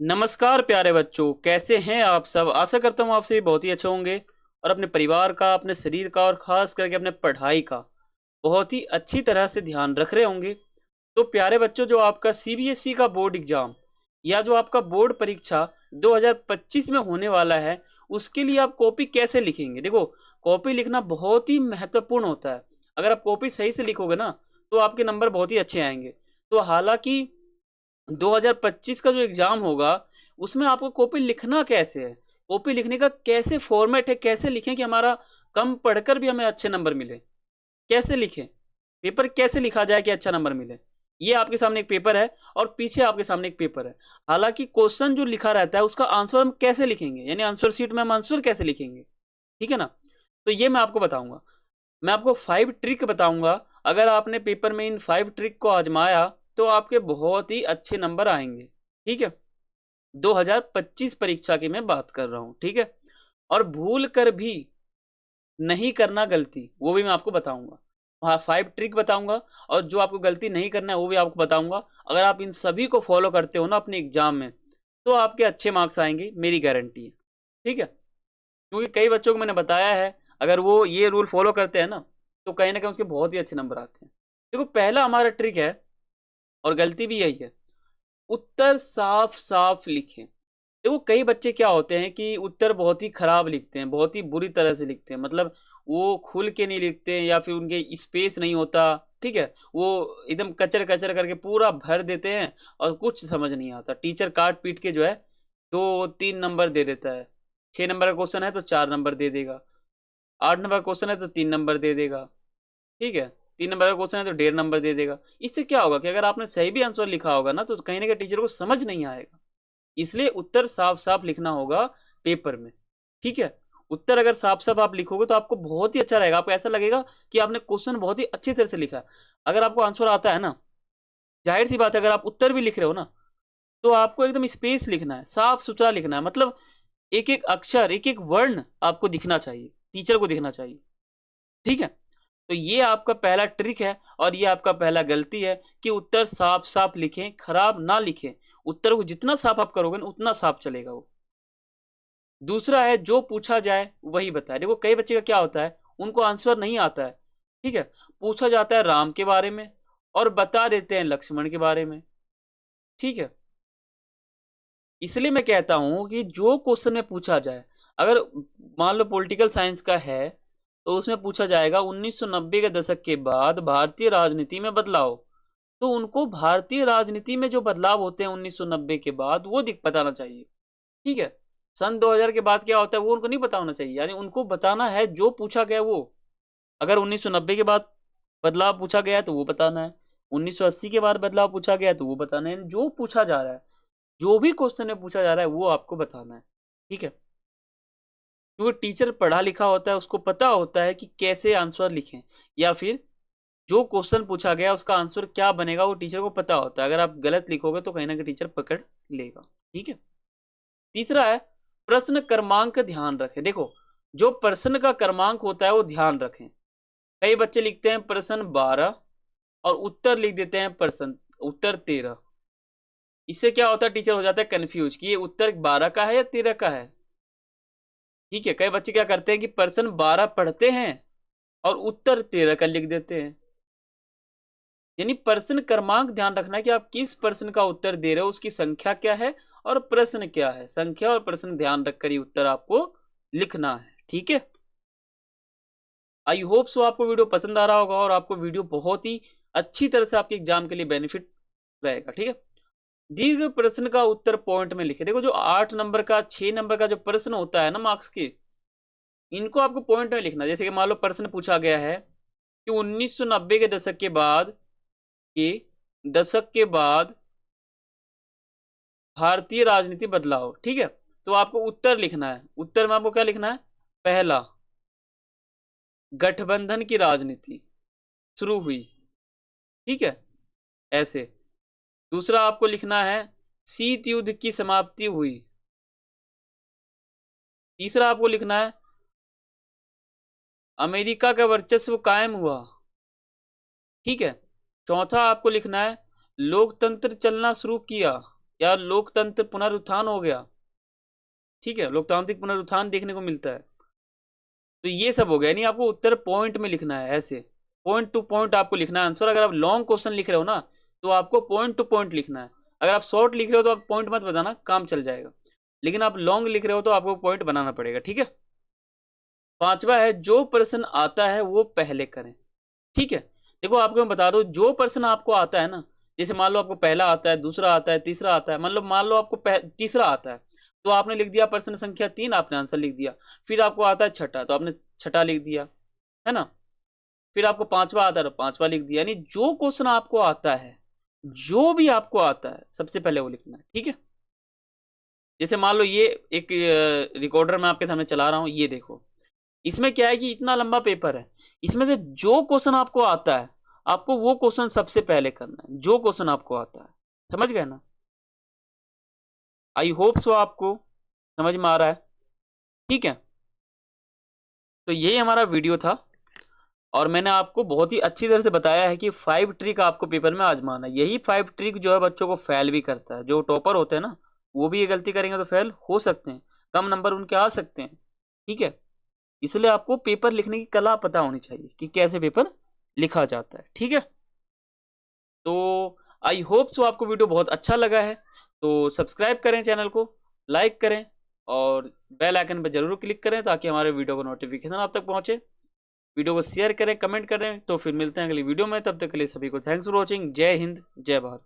नमस्कार प्यारे बच्चों, कैसे हैं आप सब। आशा करता हूँ आप सभी बहुत ही अच्छे होंगे और अपने परिवार का, अपने शरीर का और ख़ास करके अपने पढ़ाई का बहुत ही अच्छी तरह से ध्यान रख रहे होंगे। तो प्यारे बच्चों, जो आपका सीबीएसई का बोर्ड एग्ज़ाम या जो आपका बोर्ड परीक्षा 2025 में होने वाला है, उसके लिए आप कॉपी कैसे लिखेंगे। देखो, कॉपी लिखना बहुत ही महत्वपूर्ण होता है। अगर आप कॉपी सही से लिखोगे ना, तो आपके नंबर बहुत ही अच्छे आएंगे। तो हालांकि 2025 का जो एग्ज़ाम होगा, उसमें आपको कॉपी लिखना कैसे है, कॉपी लिखने का कैसे फॉर्मेट है, कैसे लिखें कि हमारा कम पढ़कर भी हमें अच्छे नंबर मिले, कैसे लिखें, पेपर कैसे लिखा जाए कि अच्छा नंबर मिले। ये आपके सामने एक पेपर है और पीछे आपके सामने एक पेपर है। हालांकि क्वेश्चन जो लिखा रहता है उसका आंसर हम कैसे लिखेंगे, यानी आंसर शीट में हम आंसर कैसे लिखेंगे, ठीक है ना। तो ये मैं आपको बताऊंगा। मैं आपको 5 ट्रिक बताऊंगा। अगर आपने पेपर में इन 5 ट्रिक को आजमाया तो आपके बहुत ही अच्छे नंबर आएंगे, ठीक है। 2025 परीक्षा की मैं बात कर रहा हूँ, ठीक है। और भूल कर भी नहीं करना गलती, वो भी मैं आपको बताऊंगा। हाँ, 5 ट्रिक बताऊंगा और जो आपको गलती नहीं करना है वो भी आपको बताऊंगा। अगर आप इन सभी को फॉलो करते हो ना अपने एग्जाम में, तो आपके अच्छे मार्क्स आएंगे, मेरी गारंटी है, ठीक है। क्योंकि कई बच्चों को मैंने बताया है, अगर वो ये रूल फॉलो करते हैं ना कहीं उसके बहुत ही अच्छे नंबर आते हैं। देखो, पहला हमारा ट्रिक है और गलती भी यही है, उत्तर साफ साफ लिखें। देखो, कई बच्चे क्या होते हैं कि उत्तर बहुत ही खराब लिखते हैं, बहुत ही बुरी तरह से लिखते हैं। मतलब वो खुल के नहीं लिखते हैं या फिर उनके स्पेस नहीं होता, ठीक है। वो एकदम कचर कचर करके पूरा भर देते हैं और कुछ समझ नहीं आता। टीचर काट पीट के जो है 2-3 नंबर दे देता है। 6 नंबर का क्वेश्चन है तो 4 नंबर दे देगा, 8 नंबर का क्वेश्चन है तो 3 नंबर दे देगा, ठीक है। 3 नंबर का क्वेश्चन है तो 1.5 नंबर दे देगा। इससे क्या होगा कि अगर आपने सही भी आंसर लिखा होगा ना, तो कहीं ना कहीं टीचर को समझ नहीं आएगा। इसलिए उत्तर साफ साफ लिखना होगा पेपर में, ठीक है। उत्तर अगर साफ साफ आप लिखोगे तो आपको बहुत ही अच्छा रहेगा। आपको ऐसा लगेगा कि आपने क्वेश्चन बहुत ही अच्छी तरह से लिखा है। अगर आपको आंसर आता है ना, जाहिर सी बात है, अगर आप उत्तर भी लिख रहे हो ना, तो आपको एकदम स्पेस लिखना है, साफ सुथरा लिखना है। मतलब एक एक अक्षर, एक एक वर्ण आपको दिखना चाहिए, टीचर को दिखना चाहिए, ठीक है। तो ये आपका पहला ट्रिक है और ये आपका पहला गलती है कि उत्तर साफ साफ लिखें, खराब ना लिखें। उत्तर को जितना साफ आप करोगे ना, उतना साफ चलेगा वो। दूसरा है, जो पूछा जाए वही बताए। देखो, कई बच्चे का क्या होता है, उनको आंसर नहीं आता है, ठीक है। पूछा जाता है राम के बारे में और बता देते हैं लक्ष्मण के बारे में, ठीक है। इसलिए मैं कहता हूं कि जो क्वेश्चन में पूछा जाए, अगर मान लो पॉलिटिकल साइंस का है, तो उसमें पूछा जाएगा 1990 के दशक के बाद भारतीय राजनीति में बदलाव। तो उनको भारतीय राजनीति में जो बदलाव होते हैं 1990 के बाद, वो दिख बताना चाहिए, ठीक है। सन 2000 के बाद क्या होता है वो उनको नहीं बताना चाहिए। यानी उनको बताना है जो पूछा गया वो। अगर 1990 के बाद बदलाव पूछा गया है तो वो बताना है, 1980 के बाद बदलाव पूछा गया है तो वो बताना है। जो पूछा जा रहा है, जो भी क्वेश्चन में पूछा जा रहा है, वो आपको बताना है, ठीक है। क्योंकि टीचर पढ़ा लिखा होता है, उसको पता होता है कि कैसे आंसर लिखें, या फिर जो क्वेश्चन पूछा गया उसका आंसर क्या बनेगा, वो टीचर को पता होता है। अगर आप गलत लिखोगे तो कहीं ना कहीं टीचर पकड़ लेगा, ठीक है। तीसरा है, प्रश्न क्रमांक ध्यान रखें। देखो, जो प्रश्न का क्रमांक होता है वो ध्यान रखें। कई बच्चे लिखते हैं प्रश्न 12 और उत्तर लिख देते हैं प्रश्न उत्तर 13। इससे क्या होता है, टीचर हो जाता है कंफ्यूज कि ये उत्तर 12 का है या 13 का है, ठीक है। कई बच्चे क्या करते हैं कि प्रश्न 12 पढ़ते हैं और उत्तर 13 का लिख देते हैं। यानी प्रश्न क्रमांक ध्यान रखना है कि आप किस प्रश्न का उत्तर दे रहे हो, उसकी संख्या क्या है और प्रश्न क्या है। संख्या और प्रश्न ध्यान रखकर ही उत्तर आपको लिखना है, ठीक है। आई होप सो आपको वीडियो पसंद आ रहा होगा और आपको वीडियो बहुत ही अच्छी तरह से आपके एग्जाम के लिए बेनिफिट रहेगा, ठीक है। दीर्घ प्रश्न का उत्तर पॉइंट में लिखे। देखो, जो 8 नंबर का, 6 नंबर का जो प्रश्न होता है ना मार्क्स के, इनको आपको पॉइंट में लिखना। जैसे कि मान लो प्रश्न पूछा गया है कि 1990 के के दशक के बाद भारतीय राजनीति बदलाव, ठीक है। तो आपको उत्तर लिखना है। उत्तर में आपको क्या लिखना है, पहला, गठबंधन की राजनीति शुरू हुई, ठीक है, ऐसे। दूसरा आपको लिखना है, शीत युद्ध की समाप्ति हुई। तीसरा आपको लिखना है, अमेरिका का वर्चस्व कायम हुआ, ठीक है। चौथा आपको लिखना है, लोकतंत्र चलना शुरू किया। या लोकतंत्र पुनरुत्थान हो गया, ठीक है, लोकतांत्रिक पुनरुत्थान देखने को मिलता है। तो ये सब हो गया, यानी आपको उत्तर पॉइंट में लिखना है, ऐसे पॉइंट टू पॉइंट आपको लिखना है आंसर। अगर आप लॉन्ग क्वेश्चन लिख रहे हो ना तो आपको पॉइंट टू पॉइंट लिखना है। अगर आप शॉर्ट लिख रहे हो तो आप पॉइंट मत बताना, काम चल जाएगा। लेकिन आप लॉन्ग लिख रहे हो तो आपको पॉइंट बनाना पड़ेगा, ठीक है। पांचवा है, जो प्रश्न आता है वो पहले करें, ठीक है। देखो आपको मैं बता दूं, जो प्रश्न आपको आता है ना, जैसे मान लो आपको पहला आता है, दूसरा आता है, तीसरा आता है, मान लो आपको तीसरा आता है, तो आपने लिख दिया प्रश्न संख्या 3, आपने आंसर लिख दिया। फिर आपको आता है छठा, तो आपने छठा लिख दिया, है ना। फिर आपको पांचवा आता है तो पांचवा लिख दिया। यानी जो क्वेश्चन आपको आता है, जो भी आपको आता है, सबसे पहले वो लिखना है, ठीक है। जैसे मान लो ये एक रिकॉर्डर मैं आपके सामने चला रहा हूं, ये देखो, इसमें क्या है कि इतना लंबा पेपर है, इसमें से जो क्वेश्चन आपको आता है आपको वो क्वेश्चन सबसे पहले करना है, जो क्वेश्चन आपको आता है, समझ गए ना। आई होप सो आपको समझ में आ रहा है, ठीक है। तो यही हमारा वीडियो था, और मैंने आपको बहुत ही अच्छी तरह से बताया है कि 5 ट्रिक आपको पेपर में आजमाना है। यही 5 ट्रिक जो है बच्चों को फेल भी करता है। जो टॉपर होते हैं ना, वो भी ये गलती करेंगे तो फेल हो सकते हैं, कम नंबर उनके आ सकते हैं, ठीक है। इसलिए आपको पेपर लिखने की कला पता होनी चाहिए कि कैसे पेपर लिखा जाता है, ठीक है। तो आई होप सो आपको वीडियो बहुत अच्छा लगा है, तो सब्सक्राइब करें चैनल को, लाइक करें, और बेल आइकन पर जरूर क्लिक करें ताकि हमारे वीडियो को नोटिफिकेशन आप तक पहुंचे। वीडियो को शेयर करें, कमेंट करें। तो फिर मिलते हैं अगली वीडियो में, तब तक के लिए सभी को थैंक्स फॉर वॉचिंग। जय हिंद, जय भारत।